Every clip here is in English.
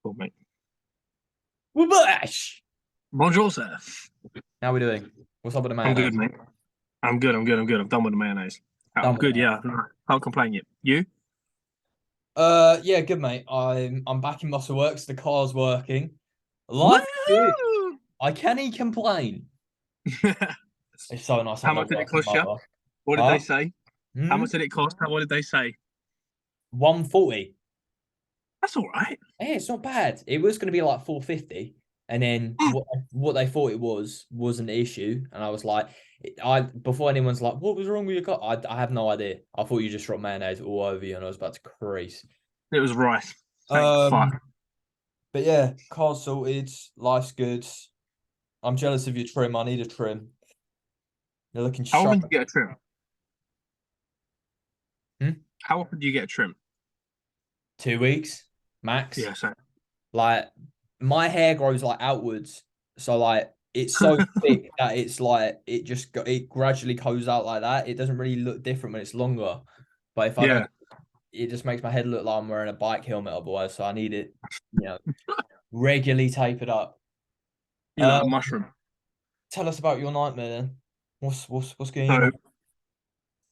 Cool, mate. Whoosh! Bonjour, sir. How are we doing? What's up with the I'm mayonnaise? good, mate. I'm good. I'm done with the mayonnaise. I'm Done with good, it. yeah. Can't complain yet. You? Yeah, good mate. I'm back in muscle works. The car's working. Woo! Life is good. I can't even complain. It's so nice How having a much did it working cost you? mother. What did they Huh? say? How much did it cost? What did they say? 140. That's all right. Yeah, it's not bad. It was going to be like 450, and then what they thought it was an issue, and I was like, I before anyone's like, what was wrong with your car? I have no idea. I thought you just dropped mayonnaise all over you, and I was about to crease. It was rice. Thank Um, fuck. but yeah, car's sorted. Life's good. I'm jealous of your trim. I need a trim. You're looking How sharp. often do you get a trim? Hmm? How often do you get a trim? 2 weeks max. Yeah, so. Like my hair grows like outwards, so like it's so thick that it's like it gradually goes out like that. It doesn't really look different when it's longer. But if I don't, Yeah. it just makes my head look like I'm wearing a bike helmet otherwise. So I need it, regularly tapered up. You like a Um, mushroom. Tell us about your nightmare then. What's going on? So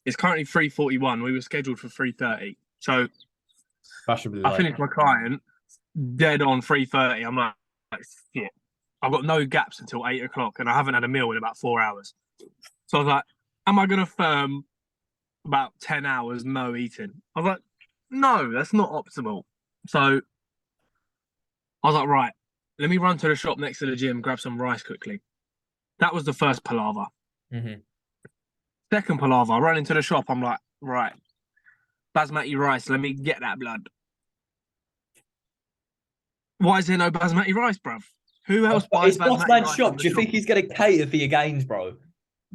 it's currently 3:41. We were scheduled for 3:30. So Fashionably I late. finished my client dead on 3:30. I'm like shit. I've got no gaps until 8 o'clock, and I haven't had a meal in about 4 hours. So I was like, "Am I gonna firm about 10 hours no eating?" I was like, "No, that's not optimal." So I was like, "Right, let me run to the shop next to the gym, grab some rice quickly." That was the first palaver. Mm-hmm. Second palaver, I run into the shop. I'm like, "Right, basmati rice. Let me get that blood." Why is there no basmati rice, bruv? Who else buys It's Boss basmati Man rice from shop. the Do you shop? think he's gonna cater for your gains, bro?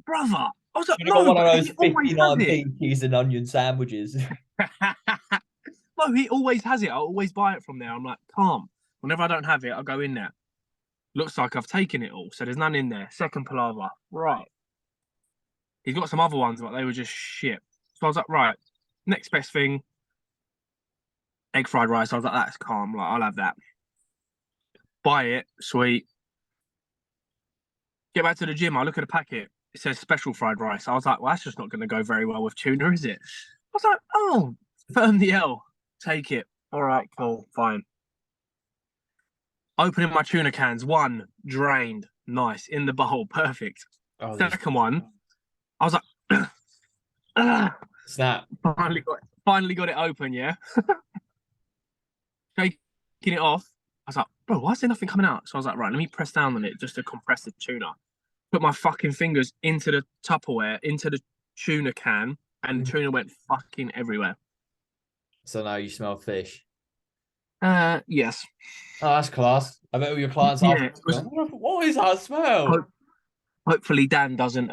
Brother, I was like, Should have got no, one of but those he always has it. 59p cheese and onion sandwiches. No, he always has it. I always buy it from there. I'm like, calm. Whenever I don't have it, I'll go in there. Looks like I've taken it all, so there's none in there. Second palaver, right. He's got some other ones, but they were just shit. So I was like, right, next best thing, egg fried rice. I was like, that's calm. Like, I'll have that. Buy it, sweet. Get back to the gym. I look at the packet. It says special fried rice. I was like, well, that's just not going to go very well with tuna, is it? I was like, oh, firm the L. Take it. All right, cool, fine. Opening my tuna cans. One drained, nice in the bowl, perfect. Oh, these Second one, I was like, snap. finally got it open. Yeah, shaking it off. I was like, bro, why is there nothing coming out? So I was like, right, let me press down on it just to compress the tuna. Put my fucking fingers into the Tupperware, into the tuna can, and tuna went fucking everywhere. So now you smell fish. Yes. Oh, that's class. I bet all your clients Yeah, after going, what is that smell? ho- hopefully Dan doesn't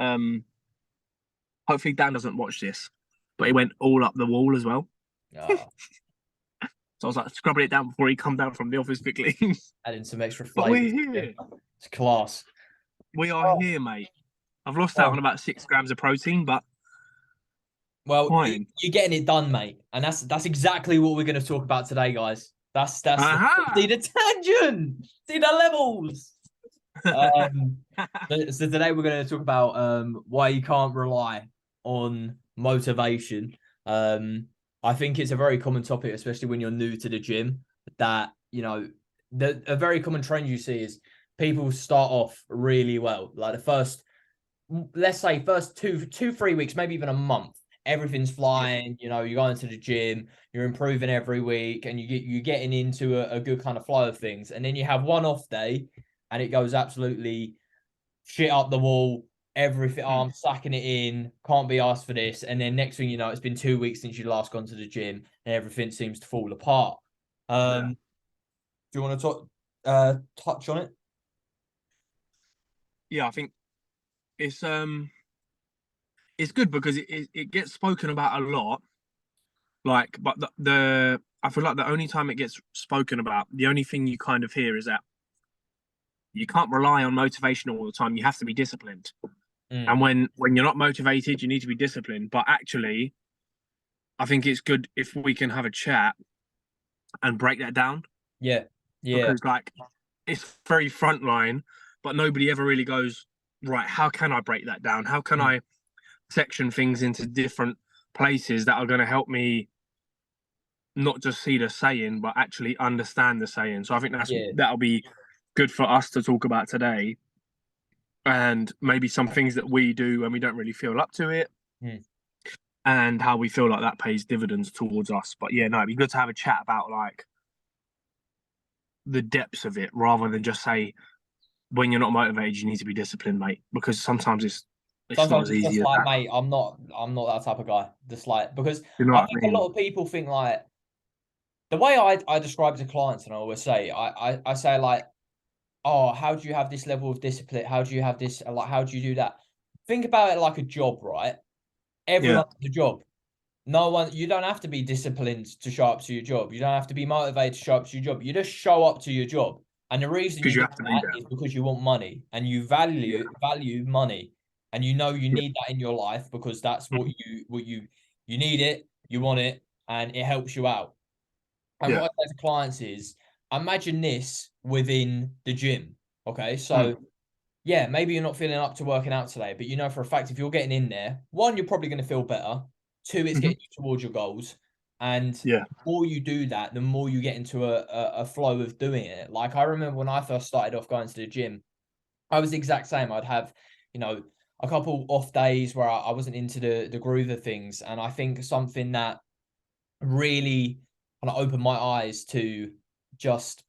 hopefully Dan doesn't watch this. But it went all up the wall as well. Oh, So I was like scrubbing it down before he come down from the office quickly. adding some extra But flavor. we're here. It's class. We are Oh, here, mate. I've lost out on oh. about 6 grams of protein, but Well, fine. you're getting it done, mate, and that's exactly what we're going to talk about today, guys. That's see Aha! the tangent, see the levels. Um, so today we're going to talk about why you can't rely on motivation. I think it's a very common topic, especially when you're new to the gym. That a very common trend you see is people start off really well, like the first, let's say, first 3 weeks, maybe even a month. Everything's Yeah. flying. You're going to the gym, you're improving every week, and you're getting into a good kind of flow of things. And then you have one off day, and it goes absolutely shit up the wall. Everything, Hmm. I'm sucking it in. Can't be asked for this. And then next thing you know, it's been 2 weeks since you last gone to the gym, and everything seems to fall apart. Yeah. Do you want to touch on it? Yeah, I think it's it's good because it gets spoken about a lot. Like, but the I feel like the only time it gets spoken about, the only thing you kind of hear is that you can't rely on motivation all the time. You have to be disciplined. Mm. And when you're not motivated, you need to be disciplined. But actually, I think it's good if we can have a chat and break that down. Yeah, Yeah. because like it's very frontline, but nobody ever really goes, right, how can I break that down? How can Mm. I section things into different places that are going to help me not just see the saying, but actually understand the saying? So I think Yeah. that'll be good for us to talk about today, and maybe some things that we do and we don't really feel up to it, Mm. and how we feel like that pays dividends towards us. But yeah, no, it'd be good to have a chat about like the depths of it rather than just say when you're not motivated, you need to be disciplined, mate. Because sometimes it's not Sometimes as it's easy just as like, that. mate, I'm not that type of guy. Just like, because You know I what think I a lot mean? of people think like the way I describe it to clients, and I always say, I say like, oh, how do you have this level of discipline? How do you have this? Like, how do you do that? Think about it like a job, right? Yeah, Everyone has a job. No one, you don't have to be disciplined to show up to your job. You don't have to be motivated to show up to your job. You just show up to your job. And the reason because you you do have to be that there. is because you want money and you value money. And you know you Yeah, need that in your life because that's what mhm, you need it, you want it, and it helps you out. And yeah, what I say to clients is imagine this within the gym. Okay. mm, So yeah, maybe you're not feeling up to working out today, but you know for a fact if you're getting in there, one, you're probably going to feel better. Two, it's mhm, getting you towards your goals. And yeah, the more you do that, the more you get into a flow of doing it. Like I remember when I first started off going to the gym, I was the exact same. I'd have, you know, a couple off days where I wasn't into the groove of things. And I think something that really kind of opened my eyes to just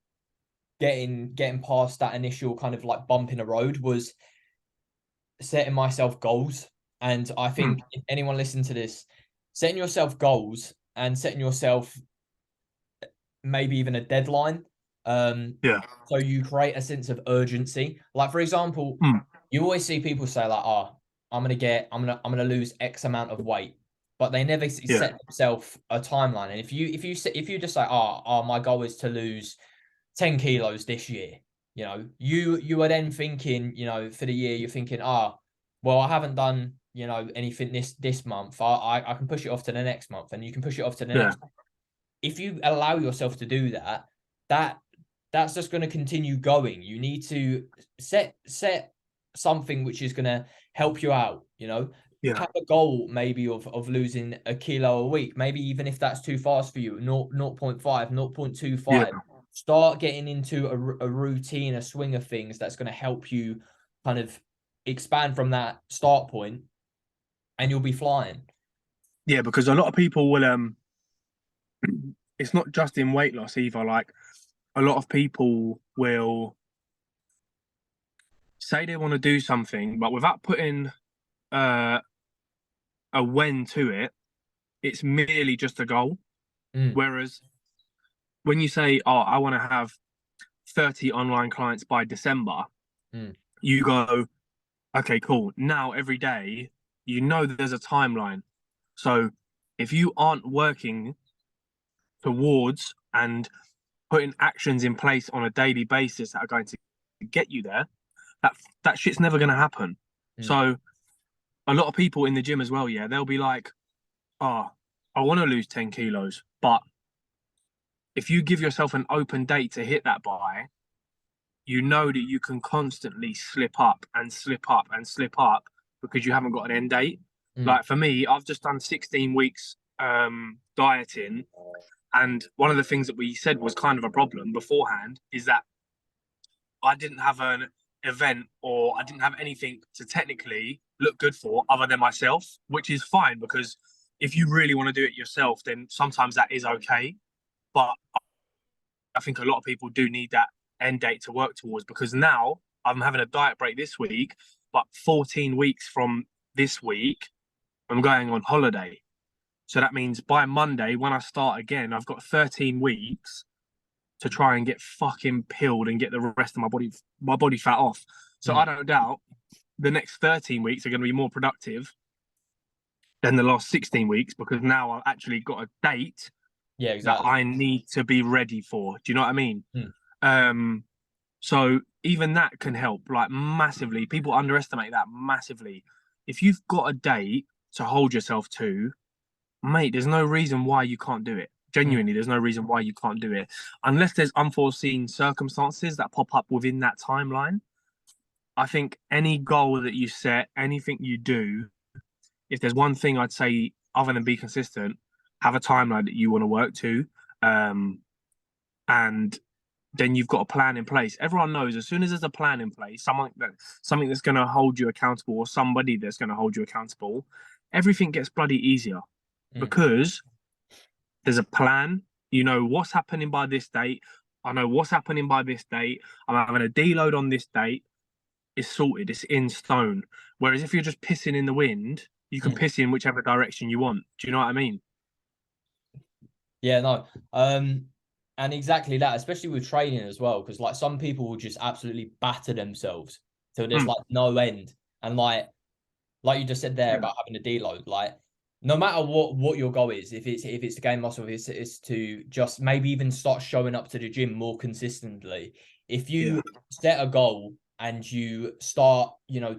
getting past that initial kind of like bump in the road was setting myself goals. And I mm, think if anyone listening to this, setting yourself goals and setting yourself maybe even a deadline. yeah, So you create a sense of urgency. Like for example, mm, you always see people say like, "Oh, I'm gonna lose X amount of weight," but they never yeah, set themselves a timeline. And if you just say, "Oh, my goal is to lose 10 kilos this year," you are then thinking, for the year, you're thinking, well, I haven't done, anything this month. I can push it off to the next month, and you can push it off to the yeah, next. If you allow yourself to do that, that that's just going to continue going. You need to set something which is going to help you out, yeah, have a goal maybe of losing a kilo a week, maybe even if that's too fast for you, 0.5, yeah, 0.25. Start getting into a routine, a swing of things that's going to help you kind of expand from that start point, and you'll be flying. yeah. Because a lot of people will it's not just in weight loss either. Like a lot of people will say they want to do something, but without putting uh, a when to it, it's merely just a goal. Mm, Whereas when you say, "Oh, I want to have 30 online clients by December," mm, you go, "Okay, cool. Now every day, you know there's a timeline. So if you aren't working towards and putting actions in place on a daily basis that are going to get you there, that that shit's never going to happen." mm. So a lot of people in the gym as well, yeah, they'll be like, "Oh, I want to lose 10 kilos," but if you give yourself an open date to hit that by, you know that you can constantly slip up and slip up and slip up because you haven't got an end date. Mm. Like for me, I've just done 16 weeks dieting, and one of the things that we said was kind of a problem beforehand is that I didn't have an event or I didn't have anything to technically look good for other than myself, which is fine because if you really want to do it yourself, then sometimes that is okay. But I think a lot of people do need that end date to work towards because now I'm having a diet break this week, but 14 weeks from this week, I'm going on holiday. So that means by Monday, when I start again, I've got 13 weeks to try and get fucking pilled and get the rest of my body fat off. So I Mm. don't doubt the next 13 weeks are going to be more productive than the last 16 weeks because now I've actually got a date Yeah, that exactly. I need to be ready for. Do you know what I mean? Mm. Um, so even that can help like massively. People underestimate that massively. If you've got a date to hold yourself to, mate, there's no reason why you can't do it. Genuinely, there's no reason why you can't do it unless there's unforeseen circumstances that pop up within that timeline. I think any goal that you set, anything you do, if there's one thing I'd say other than be consistent, have a timeline that you want to work to, and then you've got a plan in place. Everyone knows as soon as there's a plan in place, something that's going to hold you accountable, or somebody that's going to hold you accountable, everything gets bloody easier because there's a plan. You know what's happening by this date. I know what's happening by this date. I'm having a deload on this date. It's sorted. It's in stone. Whereas if you're just pissing in the wind, you can piss in whichever direction you want. Do you know what I mean? Yeah, no. And exactly that, especially with training as well, because like some people will just absolutely batter themselves till there's like no end. And like you just said there about having a deload, like no matter what your goal is, if it's to gain muscle, if it's to just maybe even start showing up to the gym more consistently. If you set a goal and you start,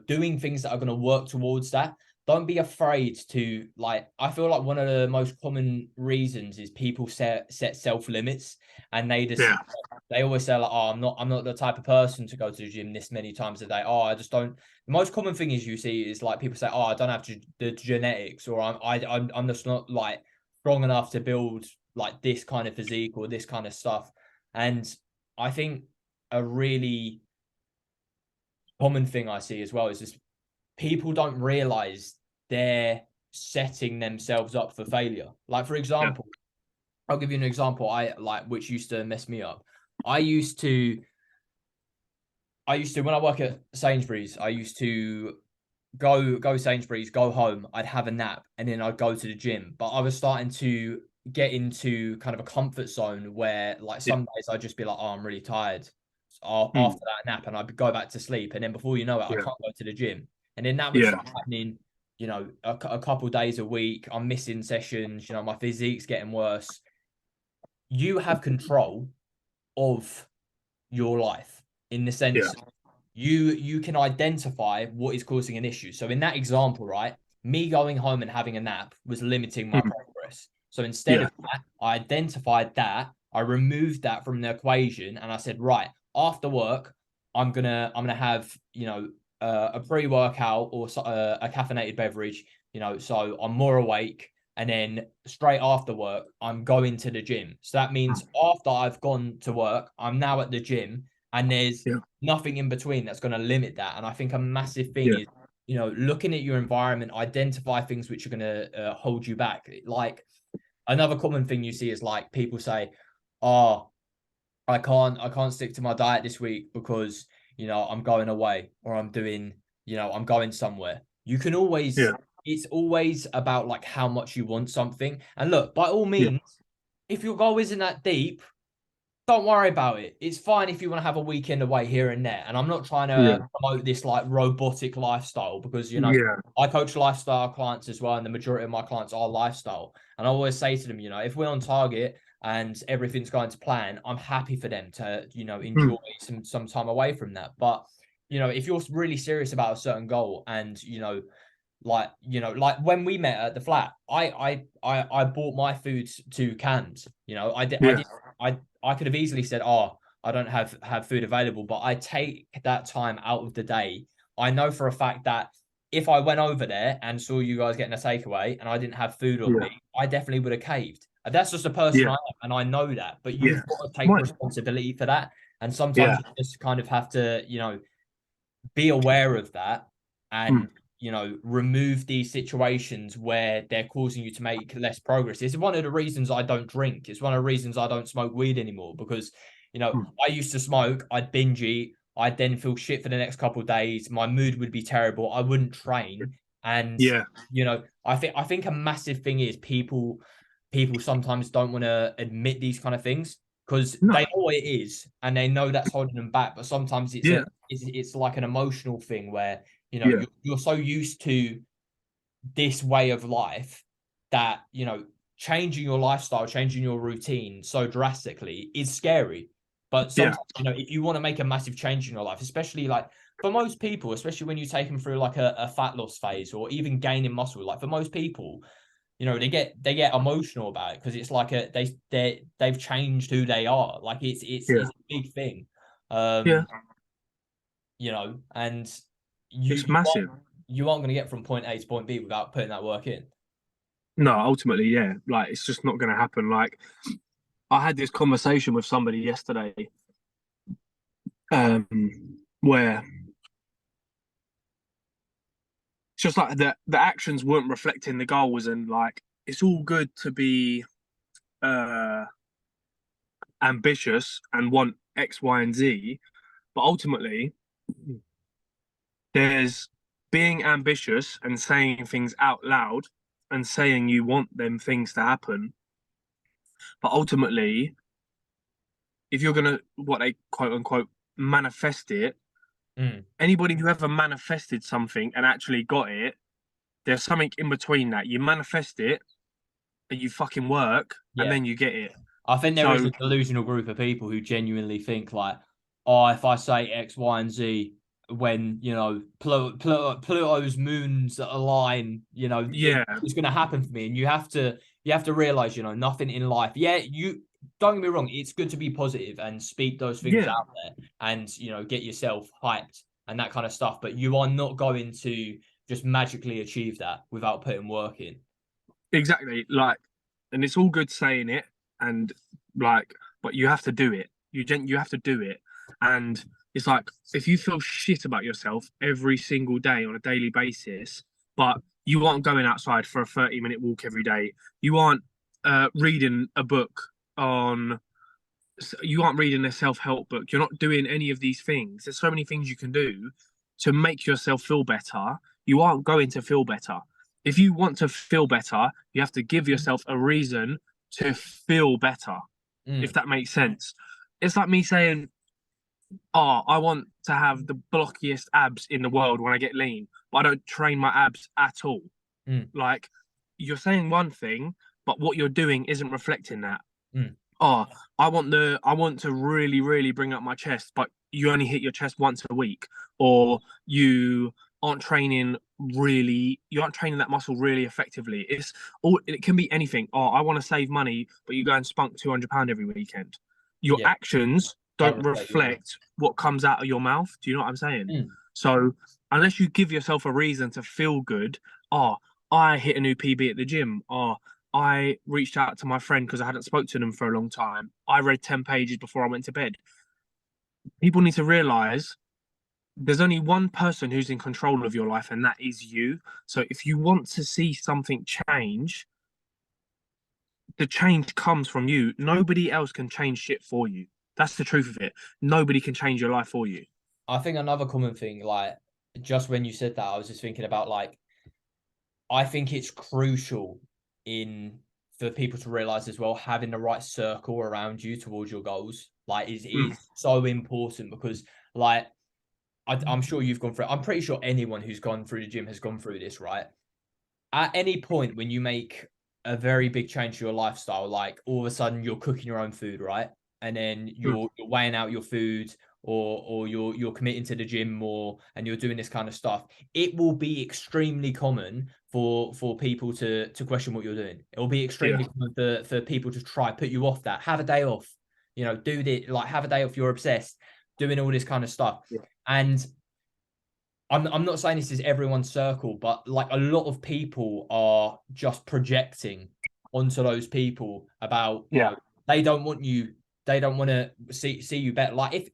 doing things that are going to work towards that, don't be afraid to, like, I feel like one of the most common reasons is people set self limits, and they always say like, oh, I'm not the type of person to go to the gym this many times a day. Oh, I just don't. The most common thing is you see is like people say, oh, I don't have the genetics, or I'm just not like strong enough to build like this kind of physique or this kind of stuff. And I think a really common thing I see as well is just people don't realize they're setting themselves up for failure. Like, for example, I'll give you an example which used to mess me up. I used to when I work at Sainsbury's, I used to go Sainsbury's, go home, I'd have a nap, and then I'd go to the gym. But I was starting to get into kind of a comfort zone where like some days I'd just be like, oh, I'm really tired after that nap, and I'd go back to sleep. And then before you know it, I can't go to the gym. And then that would start happening, a couple days a week. I'm missing sessions, my physique's getting worse. You have control of your life in the sense you can identify what is causing an issue. So in that example, right, me going home and having a nap was limiting my progress. So instead of that, I identified that, I removed that from the equation, and I said, right, after work, I'm gonna have a pre-workout or a caffeinated beverage, so I'm more awake. And then straight after work, I'm going to the gym. So that means after I've gone to work, I'm now at the gym, and there's nothing in between that's going to limit that. And I think a massive thing is, looking at your environment, identify things which are going to hold you back. Like another common thing you see is like people say, oh, I can't stick to my diet this week because, I'm going away, or I'm doing, I'm going somewhere. You can always, it's always about like how much you want something. And look, by all means, if your goal isn't that deep, don't worry about it. It's fine if you want to have a weekend away here and there. And I'm not trying to promote this like robotic lifestyle because, I coach lifestyle clients as well. And the majority of my clients are lifestyle. And I always say to them, if we're on target and everything's going to plan, I'm happy for them to, enjoy some time away from that. But, if you're really serious about a certain goal and, like when we met at the flat, I bought my food to cans. I could have easily said, oh, I don't have food available, but I take that time out of the day. I know for a fact that if I went over there and saw you guys getting a takeaway and I didn't have food on me, I definitely would have caved. And that's just a person I am, and I know that. But you've got to take responsibility for that. And sometimes you just kind of have to, be aware of that and remove these situations where they're causing you to make less progress. It's one of the reasons I don't drink. It's one of the reasons I don't smoke weed anymore because, I used to smoke, I'd binge eat, I'd then feel shit for the next couple of days. My mood would be terrible. I wouldn't train. And, I think a massive thing is people sometimes don't want to admit these kind of things because they know what it is and they know that's holding them back. But sometimes it's like an emotional thing where, you're so used to this way of life that, changing your lifestyle, changing your routine so drastically is scary. But sometimes, if you want to make a massive change in your life, especially like for most people, especially when you take them through like a fat loss phase or even gaining muscle, like for most people, they get emotional about it because it's like they've changed who they are. Like it's a big thing. Yeah, And you it's you massive. aren't you aren't going to get from point A to point B without putting that work in. No, ultimately, yeah. Like it's just not going to happen. Like I had this conversation with somebody yesterday, where it's just like the actions weren't reflecting the goals, and like it's all good to be uh ambitious and want X, Y, and Z, but ultimately there's being ambitious and saying things out loud and saying you want them things to happen, but ultimately if you're gonna what they quote unquote manifest it, Mm, anybody who ever manifested something and actually got it, there's something in between that. You manifest it and you fucking work and yeah. then you get it. I think there is So a delusional group of people who genuinely think like, oh, if I say X, Y, and Z, when Pluto's moons align, yeah, it's going to happen for me. And you have to realize, nothing in life. Yeah, you don't get me wrong. It's good to be positive and speak those things yeah, out there, and get yourself hyped and that kind of stuff. But you are not going to just magically achieve that without putting work in. exactly. Like, and it's all good saying it and like, but you have to do it. You have to do it, and it's like if you feel shit about yourself every single day on a daily basis, but you aren't going outside for a 30-minute walk every day. You aren't reading a book on you aren't reading a self-help book. You're not doing any of these things. There's so many things you can do to make yourself feel better. You aren't going to feel better. If you want to feel better, you have to give yourself a reason to feel better, if Mm, that makes sense. It's like me saying, oh, I want to have the blockiest abs in the world when I get lean, but I don't train my abs at all. mm, Like, you're saying one thing, but what you're doing isn't reflecting that. mm. Oh, I want to really, really bring up my chest, but you only hit your chest once a week, or aren't training you aren't training that muscle really effectively. It can be anything. Oh, I want to save money, but you go and spunk £200 every weekend. Your Yeah, actions don't don't reflect your work. reflect what comes out of your mouth. Do you know what I'm saying? Mm. So unless you give yourself a reason to feel good, oh, I hit a new PB at the gym. Oh, I reached out to my friend because I hadn't spoke to them for a long time. I read 10 pages before I went to bed. People need to realize there's only one person who's in control of your life, and that is you. So if you want to see something change, the change comes from you. Nobody else can change shit for you. That's the truth of it. Nobody can change your life for you. I think another common thing, like just when you said that, I was just thinking about like I think it's crucial in for people to realize as well having the right circle around you towards your goals. Like Mm, is so important because like I'm sure you've gone through. I'm pretty sure anyone who's gone through the gym has gone through this, right? At any point when you make a very big change to your lifestyle, like all of a sudden you're cooking your own food, right? And then mm, you're weighing out your food or you're committing to the gym more and you're doing this kind of stuff, it will be extremely common for people to question what you're doing. It will be yeah, extremely common for people to try put you off that. Have a day off. Do this, like have a day off, you're obsessed, doing all this kind of stuff. yeah, And I'm not saying this is everyone's circle, but like a lot of people are just projecting onto those people about, yeah. they don't want you, they don't want to see you better. Like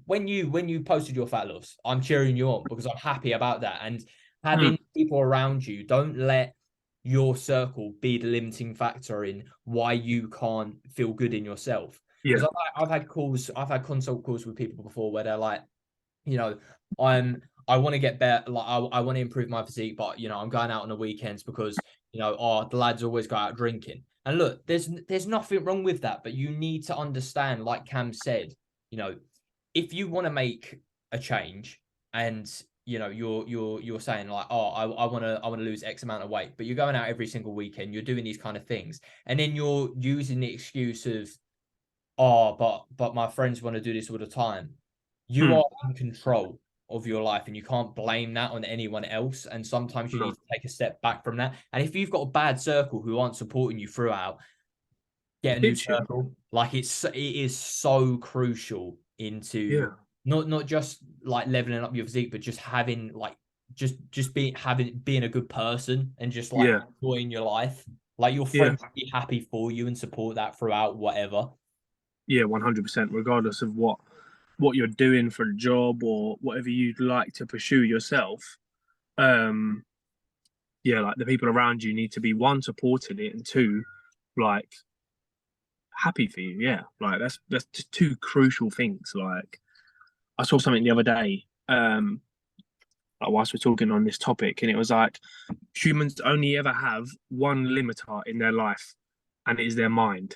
when you posted your fat loss, I'm cheering you on because I'm happy about that. And Mm, having people around you, don't let your circle be the limiting factor in why you can't feel good in yourself. yeah, Because I've had calls, I've had consult calls with people before where they're like, you know, I want to get better. Like I want to improve my physique, but I'm going out on the weekends because the lads always go out drinking. And look, there's nothing wrong with that, but you need to understand, like Cam said, you know, if you want to make a change and you're saying like, oh, I want to lose X amount of weight, but you're going out every single weekend, you're doing these kind of things, and then you're using the excuse of, oh, but my friends want to do this all the time. You mm, are in control of your life, and you can't blame that on anyone else. And sometimes you No. need to take a step back from that. And if you've got a bad circle who aren't supporting you throughout, get a new Ditch it. circle. Like it is so crucial Yeah. into not just like leveling up your physique, but just having like just being a good person and just like Yeah. enjoying your life. Like your Yeah. friends will be happy for you and support that throughout whatever. Yeah. 100%. Regardless of what you're doing for a job or whatever you'd like to pursue yourself. Um. Yeah. Like the people around you need to be one supporting it, and two, like happy for you. Yeah. Like that's just two crucial things. Like I saw something the other day. Like whilst we're talking on this topic, and it was like humans only ever have one limiter in their life, and it is their mind.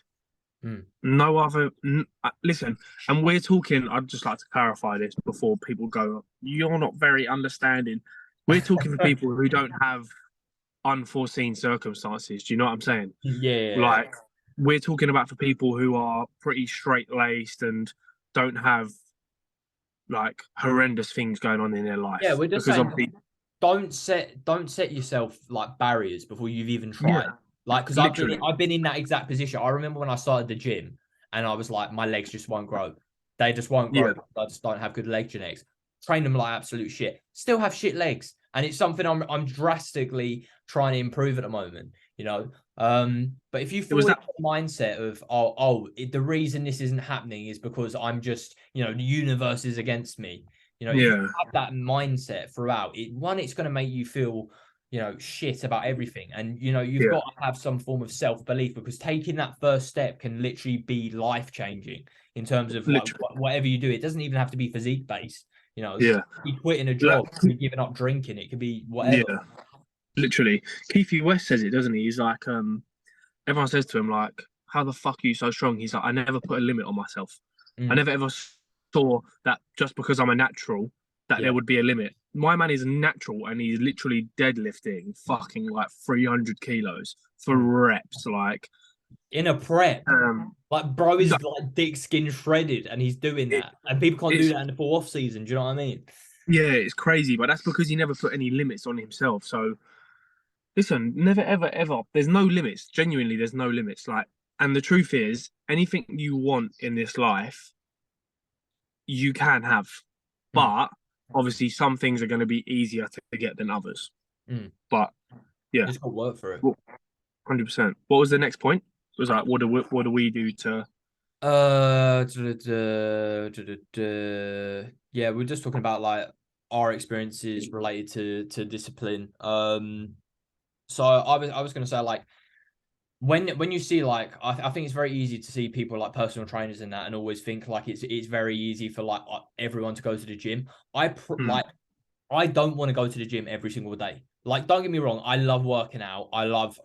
Mm. No other. Listen, and we're talking. I'd just like to clarify this before people go. You're not very understanding. We're talking for people who don't have unforeseen circumstances. Do you know what I'm saying? Yeah. Like we're talking about for people who are pretty straight laced and don't have like horrendous things going on in their Yeah, life we're just because saying obviously, don't set yourself like barriers before you've even tried. yeah, Like, because literally, I've been in that exact position. I remember when I started the gym and I was like, my legs just won't grow. They just won't grow yeah, because I just don't have good leg genetics. Train them like absolute shit. Still have shit legs. And it's something I'm drastically trying to improve at the moment, you know. But if you it was fall into that. the mindset of the reason this isn't happening is because I'm just, the universe is against me. If you Yeah, have that mindset throughout, it's going to make you feel, shit about everything. And, you've yeah, got to have some form of self-belief, because taking that first step can literally be life-changing in terms of like literally, whatever you do. It doesn't even have to be physique based. It yeah, could be quitting a like, job, it could be giving up drinking, it could be yeah, whatever. literally. Keith West says it, doesn't he? He's like, everyone says to him like, "How the fuck are you so strong?" He's like, "I never put a limit on myself. I Mm, never ever saw that just because I'm a natural that yeah. there would be a limit. My man is natural and he's literally deadlifting fucking like 300 kilos for Mm. reps. Like, In a prep. um, Like, bro no, is like dick skin shredded and he's doing it, that. And people can't do it's that in the full off season. Do you know what I mean? yeah, it's crazy, but that's because he never put any limits on himself. So listen, never ever ever. There's no limits. Genuinely, there's no limits. Like, and the truth is, anything you want in this life, you can have. Mm, But obviously, some things are going to be easier to get than others. mm. But You yeah, just got to work for it. 100%. What was the next point? It was like, what do we do to? Yeah, we're just talking about like our experiences related to discipline. So I was gonna say, like, when you see, like, I think it's very easy to see people like personal trainers and that, and always think like it's very easy for like everyone to go to the gym. Hmm, Like, I don't want to go to the gym every single day. Like, don't get me wrong, I love working out. I love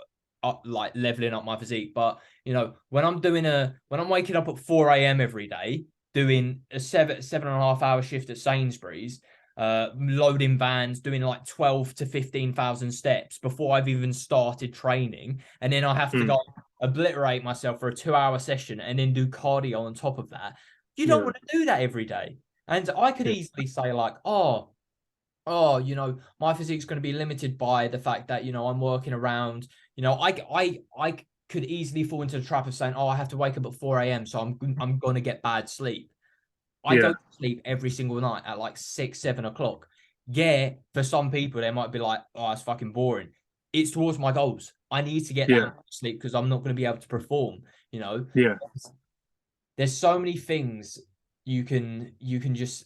like leveling up my physique. But when I'm waking up at 4 a.m. every day, doing a 7.5 hour shift at Sainsbury's, loading vans, doing like 12 to 15,000 steps before I've even started training, and then I have to hmm, go obliterate myself for a 2 hour session and then do cardio on top of that. You don't yeah, want to do that every day. And I could yeah, easily say like, my physique's going to be limited by the fact that, I'm working around, I could easily fall into the trap of saying, I have to wake up at 4 a.m. So I'm going to get bad sleep. I go yeah, to sleep every single night at like 6, 7 o'clock. Yeah, for some people, they might be like, oh, it's fucking boring. It's towards my goals. I need to get that yeah, amount of sleep because I'm not going to be able to perform. You know, yeah, there's so many things you can just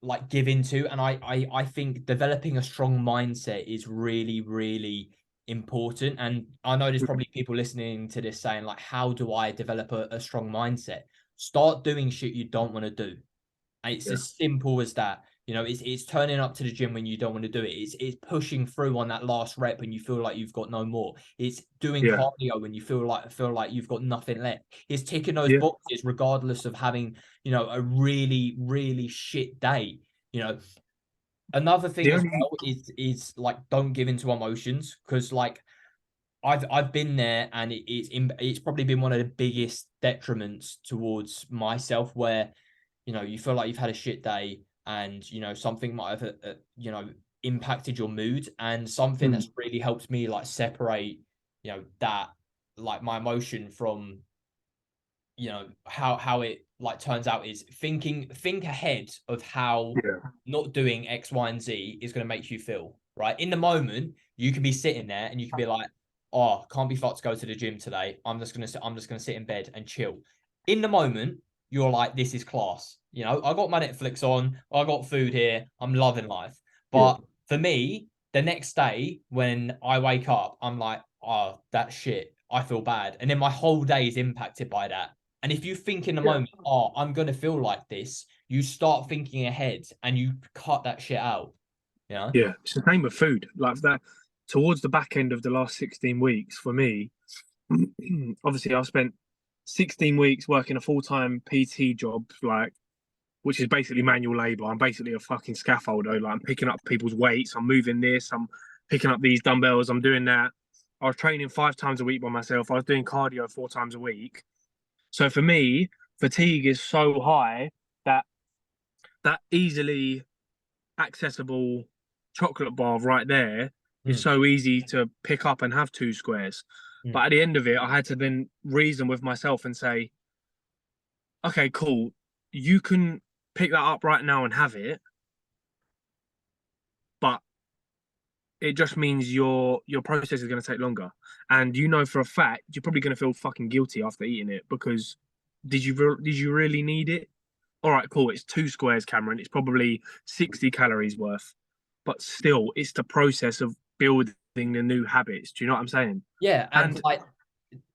like give into, and I think developing a strong mindset is really, really important. And I know there's probably people listening to this saying like, how do I develop a strong mindset? Start doing shit you don't want to do. And it's yeah, as simple as that. It's turning up to the gym when you don't want to do it. It's pushing through on that last rep when you feel like you've got no more. It's doing yeah, cardio when you feel like you've got nothing left. It's ticking those yeah. boxes regardless of having, a really, really shit day. You know, another thing The as only, well is like, don't give into emotions, because like I've been there, and it's probably been one of the biggest detriments towards myself, where you feel like you've had a shit day, and something might have impacted your mood, and something that's really helped me like separate that like my emotion from how it like turns out is think ahead of how not doing X, Y, and Z is going to make you feel. Right in the moment, you can be sitting there and you can be like, "Oh, can't be fucked to go to the gym today. I'm just gonna sit in bed and chill." In the moment, you're like, "This is class." I got my Netflix on. I got food here. I'm loving life. But for me, the next day when I wake up, I'm like, "Oh, that shit. I feel bad," and then my whole day is impacted by that. And if you think in the moment, "Oh, I'm going to feel like this," you start thinking ahead and you cut that shit out. Yeah, it's the same with food. Like that, towards the back end of the last 16 weeks for me, obviously I spent 16 weeks working a full-time PT job, like, which is basically manual labor. I'm basically a fucking scaffolder. Like, I'm picking up people's weights, I'm moving this, I'm picking up these dumbbells, I'm doing that. I was training 5 times a week by myself. I was doing cardio 4 times a week. So for me, fatigue is so high that that easily accessible chocolate bar right there is so easy to pick up and have 2 squares. But at the end of it, I had to then reason with myself and say, okay, cool, you can pick that up right now and have it, but it just means your process is going to take longer. And for a fact you're probably going to feel fucking guilty after eating it because did you really need it? All right, cool. It's 2 squares, Cameron. It's probably 60 calories worth, but still, it's the process of building the new habits. Do you know what I'm saying? Yeah, and like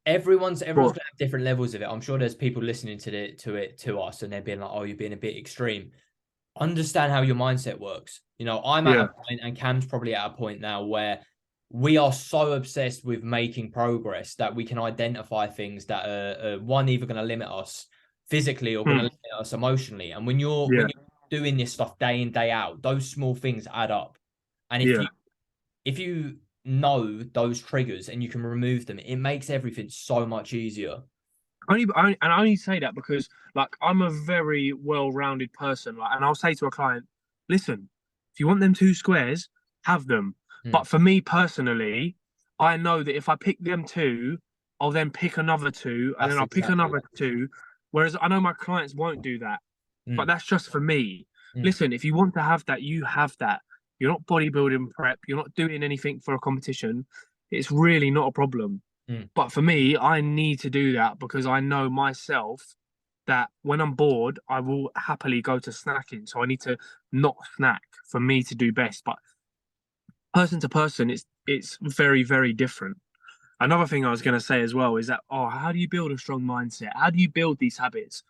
everyone's gonna have different levels of it. I'm sure there's people listening to us, and they're being like, "Oh, you're being a bit extreme." Understand how your mindset works. I'm at a point, and Cam's probably at a point now where we are so obsessed with making progress that we can identify things that are one either going to limit us physically or going to limit us emotionally. And when you're doing this stuff day in day out, those small things add up. And if you know those triggers and you can remove them, it makes everything so much easier. I only say that because, like, I'm a very well-rounded person. Like, and I'll say to a client, listen, if you want them 2 squares, have them. But for me personally, I know that if I pick them two, I'll then pick another two, and then I'll pick another two. Whereas I know my clients won't do that. But that's just for me. Listen, if you want to have that, you have that. You're not bodybuilding prep. You're not doing anything for a competition. It's really not a problem. But for me, I need to do that because I know myself that when I'm bored, I will happily go to snacking. So I need to not snack for me to do best. But person to person, it's very, very different. Another thing I was going to say as well is that, how do you build a strong mindset? How do you build these habits?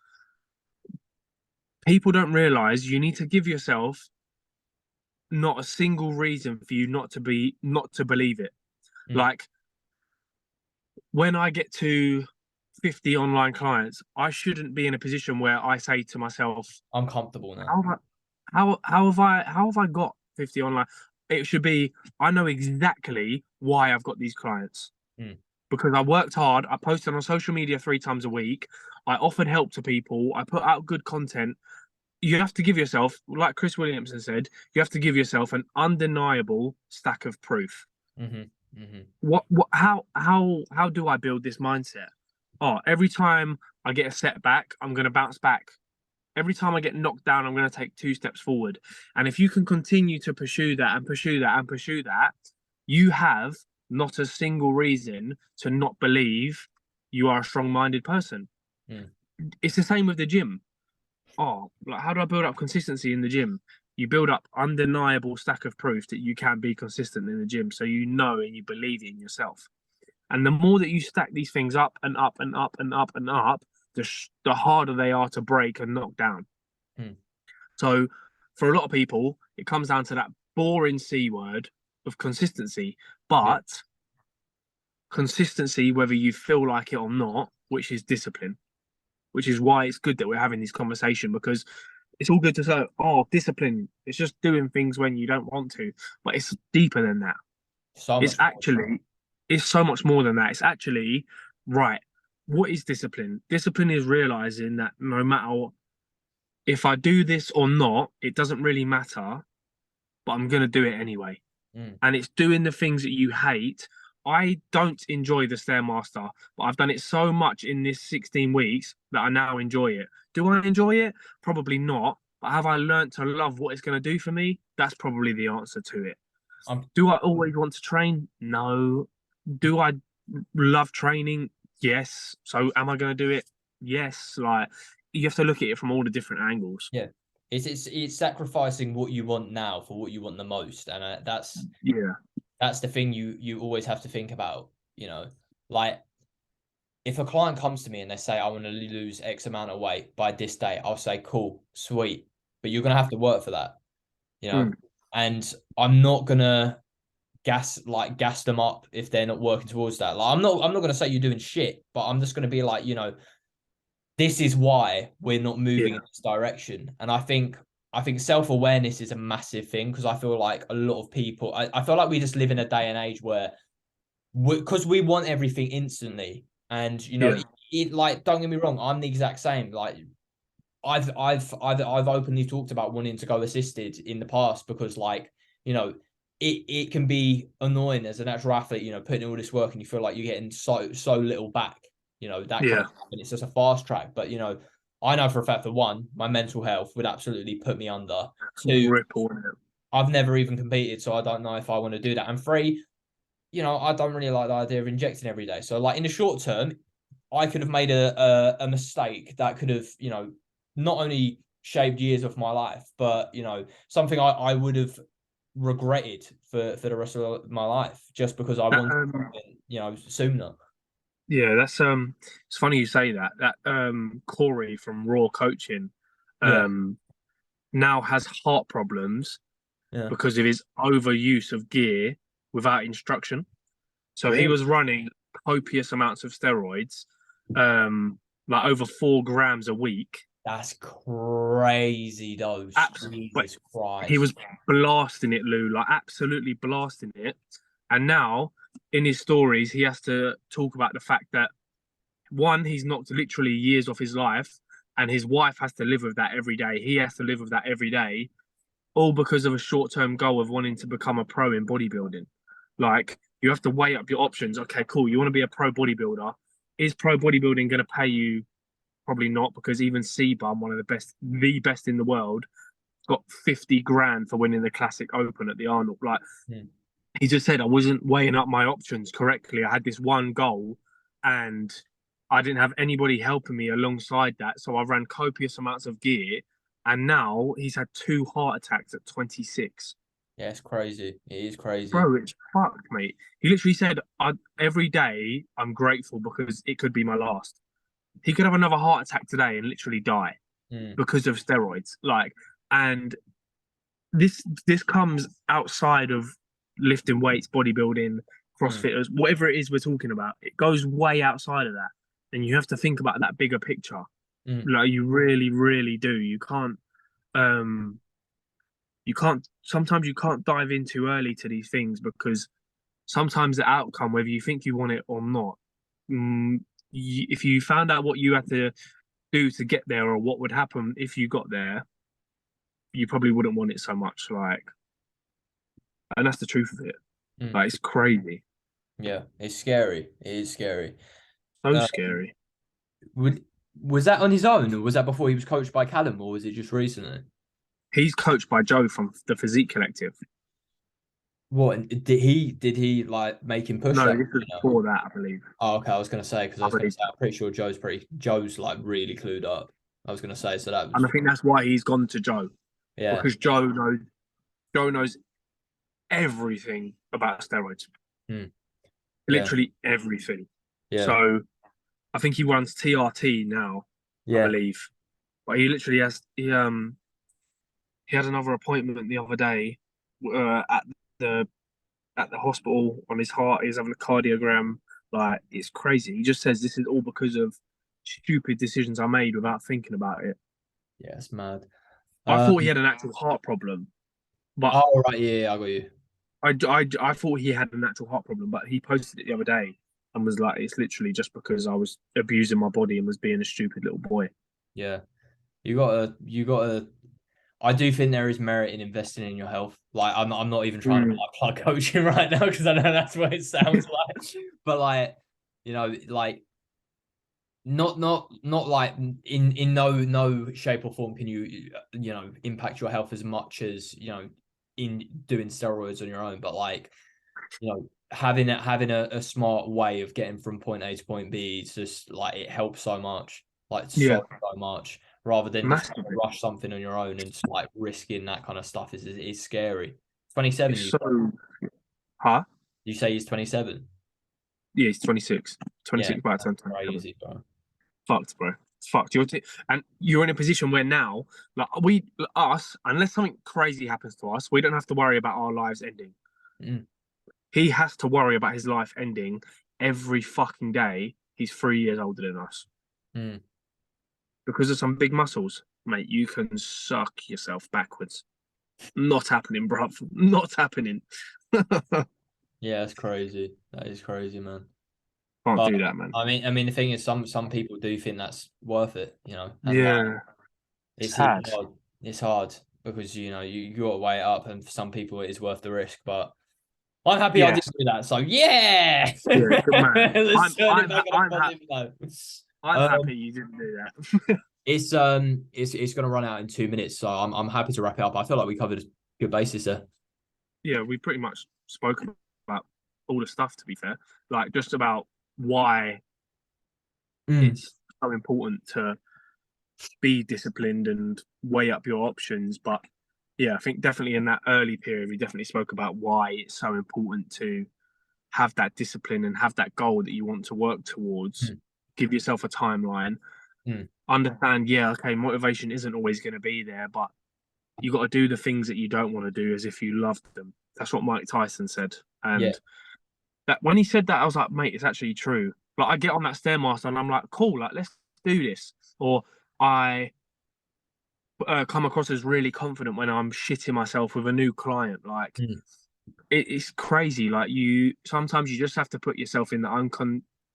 People don't realize you need to give yourself not a single reason for you not to believe it. Like, when I get to 50 online clients, I shouldn't be in a position where I say to myself, I'm comfortable now. How have I got 50 online? It should be, I know exactly why I've got these clients. Because I worked hard, I posted on social media 3 times a week, I offered help to people, I put out good content. You have to give yourself, like Chris Williamson said, you have to give yourself an undeniable stack of proof. How do I build this mindset? Every time I get a setback, I'm going to bounce back. Every time I get knocked down, I'm going to take 2 steps forward. And if you can continue to pursue that and pursue that and pursue that, you have not a single reason to not believe you are a strong-minded person. It's the same with the gym. Like, how do I build up consistency in the gym? You build up undeniable stack of proof that you can be consistent in the gym, so you know and you believe in yourself. And the more that you stack these things up and up and up and up and up, the harder they are to break and knock down. So for a lot of people, it comes down to that boring C word of consistency. But consistency, whether you feel like it or not, which is discipline, which is why it's good that we're having this conversation, because it's all good to say, discipline, it's just doing things when you don't want to, but it's deeper than that. It's so much more than that. It's actually, right, what is discipline? Discipline is realizing that no matter if I do this or not, it doesn't really matter, but I'm gonna do it anyway. Mm. And it's doing the things that you hate. I don't enjoy the Stairmaster, but I've done it so much in this 16 weeks that I now enjoy it. Do I enjoy it? Probably not. But have I learned to love what it's going to do for me? That's probably the answer to it. I'm Do I always want to train? No. Do I love training? Yes. So am I going to do it? Yes. Like you have to look at it from all the different angles. Yeah. It's sacrificing what you want now for what you want the most, and Yeah. that's the thing you always have to think about. You know, like if a client comes to me and they say I want to lose X amount of weight by this day, I'll say cool, sweet, but you're gonna have to work for that. You know, Mm. and I'm not gonna gas them up if they're not working towards that. Like I'm not gonna say you're doing shit, but I'm just gonna be like, this is why we're not moving Yeah. in this direction. And I think self-awareness is a massive thing because I feel like a lot of people I feel like we just live in a day and age where because we want everything instantly. And Yeah. it like don't get me wrong, I'm the exact same. Like I've openly talked about wanting to go assisted in the past because it can be annoying as a natural athlete, putting in all this work and you feel like you're getting so little back, that kind Yeah. of stuff. And it's just a fast track. But I know for a fact that one, my mental health would absolutely put me under. Two, Ripple in it. I've never even competed, so I don't know if I want to do that. And three, I don't really like the idea of injecting every day. So like in the short term, I could have made a mistake that could have, not only shaved years of my life, but something I would have regretted for the rest of my life just because I That, wanted, sooner. yeah, that's it's funny you say that. That Corey from Raw Coaching Yeah, um now has heart problems yeah. because of his overuse of gear without instruction. So he Really? was running copious amounts of steroids, like over 4 grams a week. That's crazy dose. But Jesus he Christ. was blasting it, Lou, like absolutely blasting it. And now in his stories, he has to talk about the fact that one, he's knocked literally years off his life, and his wife has to live with that every day. He has to live with that every day, all because of a short-term goal of wanting to become a pro in bodybuilding. Like you have to weigh up your options. Okay, cool. You want to be a pro bodybuilder. Is pro bodybuilding going to pay you? Probably not, because even C-Bum, one of the best in the world, got 50 grand for winning the Classic Open at the Arnold. Like Hmm. he just said, I wasn't weighing up my options correctly. I had this one goal, and I didn't have anybody helping me alongside that. So I ran copious amounts of gear, and now he's had 2 heart attacks at 26. Yeah, it's crazy. It is crazy. Bro, it's fucked, mate. He literally said, every day I'm grateful because it could be my last. He could have another heart attack today and literally die Hmm. because of steroids. Like, and this comes outside of lifting weights, bodybuilding, Hmm. CrossFitters, whatever it is we're talking about. It goes way outside of that, and you have to think about that bigger picture. Hmm. Like you really, really do. Um, you can't. Sometimes you can't dive in too early to these things because sometimes the outcome, whether you think you want it or not, if you found out what you had to do to get there or what would happen if you got there, you probably wouldn't want it so much. Like, and that's the truth of it. Hmm. Like, it's crazy, Yeah, it's scary. It is scary. so Uh, scary. would was that on his own, or was that before he was coached by Callum, or was it just recently? He's coached by Joe from the Physique Collective. What did he like make him push No, that? this was before that, I believe. Oh, okay. I was gonna say because I I was gonna believe, say I'm pretty sure Joe's like really clued up. I was gonna say so that and was I think that's why he's gone to Joe yeah. because Joe knows everything about steroids, Hmm. Yeah, literally everything. yeah, So I think he runs TRT now, I yeah. believe. But he literally has he had another appointment the other day at the hospital on his heart. He's having a cardiogram. Like it's crazy. He just says this is all because of stupid decisions I made without thinking about it. Yeah, it's mad. I thought he Um. had an actual heart problem, but Oh right, yeah, I got you. I thought he had an actual heart problem. But he posted it the other day and was like, it's literally just because I was abusing my body and was being a stupid little boy. Yeah. You gotta. I do think there is merit in investing in your health. Like, I'm not even trying to plug coaching right now because I know that's what it sounds like. But like, like not like in no shape or form can you impact your health as much as in doing steroids on your own. But like, having a smart way of getting from point A to point B, it's just like it helps so much, like so much, rather than just trying to rush something on your own and just like risking that kind of stuff is scary. 27, It's so, huh? you say he's 27? Yeah, he's 26. Yeah, 26 by the time. crazy, bro. Fucked, bro. It's fucked. And you're in a position where now, like us, unless something crazy happens to us, we don't have to worry about our lives ending. Mm. He has to worry about his life ending every fucking day. He's 3 years older than us. Mm. Because of some big muscles, mate. You can suck yourself backwards. Not happening, bro. Not happening. Yeah, that's crazy. That is crazy, man. Can't But do that, man. I mean, the thing is, some people do think that's worth it, and like Yeah, it's it's sad. hard. It's hard because you got to weigh it up, and for some people it is worth the risk. But I'm happy I Yes. didn't do that. So yeah, Yeah, good man. let's turn it back on a I'm positive note. happy you didn't do that. It's gonna run out in 2 minutes, so I'm happy to wrap it up. I feel like we covered a good basis there. Yeah, we pretty much spoke about all the stuff, to be fair. Like, just about why it's so important to be disciplined and weigh up your options. But yeah, I think definitely in that early period, we definitely spoke about why it's so important to have that discipline and have that goal that you want to work towards. Give yourself a timeline. Understand, yeah, okay, motivation isn't always going to be there, but you got to do the things that you don't want to do as if you loved them. That's what Mike Tyson said. And that when he said that, I was like, mate, it's actually true. Like, I get on that Stairmaster and I'm like, cool, like, let's do this. Or I come across as really confident when I'm shitting myself with a new client. Like, it's crazy. Like, sometimes you just have to put yourself in the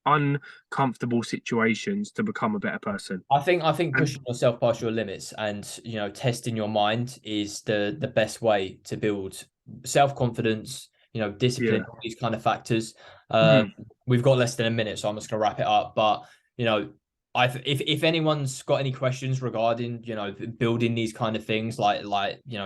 uncomfortable situations to become a better person. I think pushing yourself past your limits and testing your mind is the best way to build self-confidence, discipline, all these kind of factors. We've got less than a minute, so I'm just gonna wrap it up. But if anyone's got any questions regarding building these kind of things like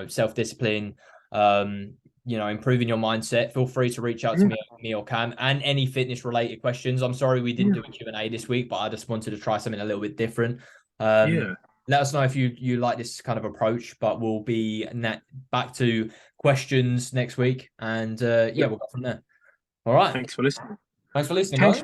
self-discipline, improving your mindset, feel free to reach out to me or Cam, and any fitness related questions. I'm sorry we didn't do a Q&A this week, but I just wanted to try something a little bit different. Let us know if you like this kind of approach, but we'll be back to questions next week, and we'll go from there. All right. Thanks for listening. Thanks for listening, guys.